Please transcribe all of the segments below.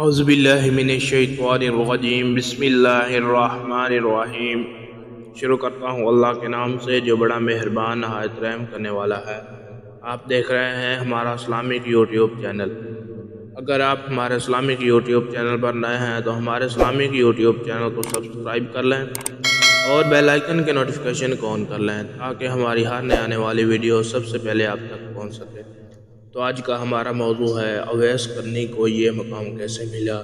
اعوذ باللہ من الشیطان الرجیم بسم اللہ الرحمن الرحیم۔ شروع کرتا ہوں اللہ کے نام سے جو بڑا مہربان نہایت رحم کرنے والا ہے۔ آپ دیکھ رہے ہیں ہمارا اسلامک یوٹیوب چینل۔ اگر آپ ہمارے اسلامک یوٹیوب چینل پر نئے ہیں تو ہمارے اسلامک یوٹیوب چینل کو سبسکرائب کر لیں اور بیل آئیکن کے نوٹیفیکیشن کو آن کر لیں تاکہ ہماری ہر نئے آنے والی ویڈیو سب سے پہلے آپ تک پہنچ سکے۔ تو آج کا ہمارا موضوع ہے اویس قرنی کو یہ مقام کیسے ملا۔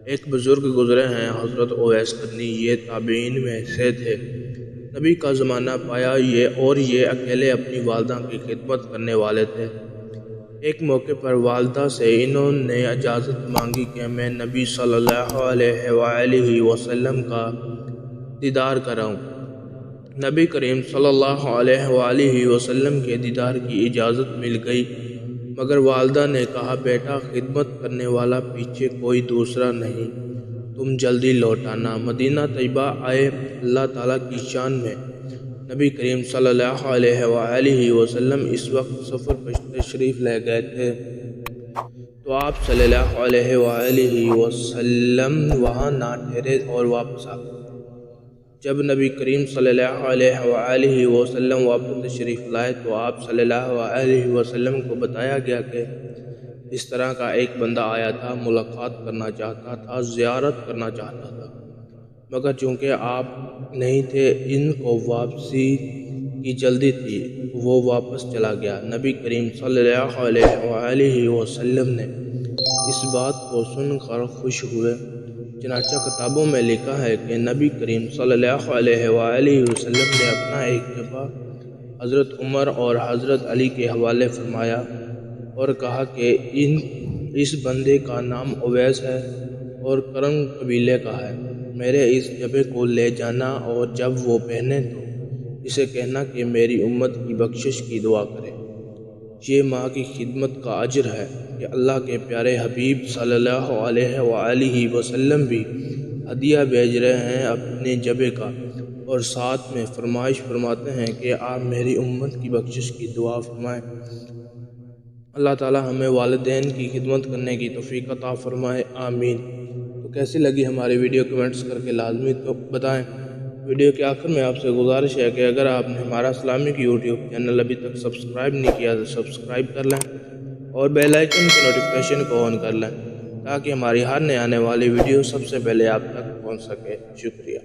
ایک بزرگ گزرے ہیں حضرت اویس قرنی، یہ تابعین میں سے تھے۔ نبی کا زمانہ پایا یہ اکیلے اپنی والدہ کی خدمت کرنے والے تھے۔ ایک موقع پر والدہ سے انہوں نے اجازت مانگی کہ میں نبی صلی اللہ علیہ وآلہ وسلم کا دیدار کراؤں۔ نبی کریم صلی اللہ علیہ وآلہ وسلم کے دیدار کی اجازت مل گئی، مگر والدہ نے کہا بیٹا خدمت کرنے والا پیچھے کوئی دوسرا نہیں، تم جلدی لوٹ آنا۔ مدینہ طیبہ آئے۔ اللہ تعالیٰ کی شان میں نبی کریم صلی اللہ علیہ وآلہ وسلم اس وقت سفر پر تشریف لے گئے تھے تو آپ صلی اللہ علیہ وآلہ وسلم وہاں نہ ٹھہرے اور واپس آ گئے۔ جب نبی کریم صلی اللہ علیہ وآلہ وسلم واپس تشریف لائے تو آپ صلی اللہ علیہ وسلم کو بتایا گیا کہ اس طرح کا ایک بندہ آیا تھا، ملاقات کرنا چاہتا تھا، زیارت کرنا چاہتا تھا، مگر چونکہ آپ نہیں تھے، ان کو واپسی کی جلدی تھی، وہ واپس چلا گیا۔ نبی کریم صلی اللہ علیہ وآلہ وسلم نے اس بات کو سن کر خوش ہوئے۔ چنانچہ کتابوں میں لکھا ہے کہ نبی کریم صلی اللہ علیہ وآلہ وسلم نے اپنا ایک دفعہ حضرت عمر اور حضرت علی کے حوالے فرمایا اور کہا کہ اس بندے کا نام اویس ہے اور کرم قبیلے کا ہے، میرے اس جبے کو لے جانا اور جب وہ پہنے تو اسے کہنا کہ میری امت کی بخشش کی دعا کرے۔ یہ ماں کی خدمت کا اجر ہے کہ اللہ کے پیارے حبیب صلی اللہ علیہ وآلہ وسلم بھی ہدیہ بھیج رہے ہیں اپنے جبے کا، اور ساتھ میں فرمائش فرماتے ہیں کہ آپ میری امت کی بخشش کی دعا فرمائیں۔ اللہ تعالی ہمیں والدین کی خدمت کرنے کی توفیق عطا فرمائے، آمین۔ تو کیسی لگی ہماری ویڈیو کمنٹس کر کے لازمی تو بتائیں۔ ویڈیو کے آخر میں آپ سے گزارش ہے کہ اگر آپ نے ہمارا اسلامک یوٹیوب چینل ابھی تک سبسکرائب نہیں کیا تو سبسکرائب کر لیں اور بیل آئیکن کے نوٹیفیکیشن کو آن کر لیں تاکہ ہماری ہر نئے آنے والی ویڈیو سب سے پہلے آپ تک پہنچ سکے۔ شکریہ۔